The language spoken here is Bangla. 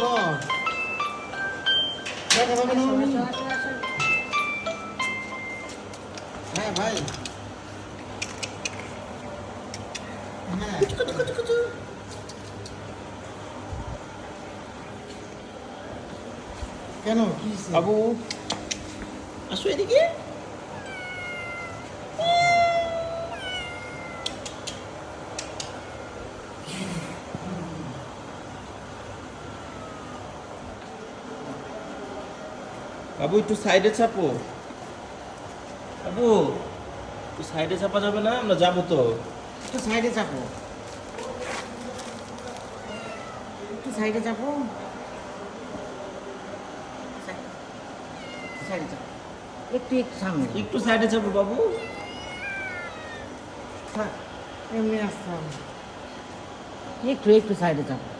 পর দেখা যাবে না আমি। হ্যাঁ ভাই, হ্যাঁ কেন কি হইছে? বাবু আসো এদিকে। বাবু একটু সাইডে চাপো। বাবু একটু সাইডে চাপা যাবে না? আমরা যাবো তো। একটু সাইডে চাপো, একটু সাইডে চাপো, সাইডে চাপো, একটু একটু সামনে একটু সাইডে চাপো বাবু। এমনি আসতাম, একটু একটু সাইডে চাপো।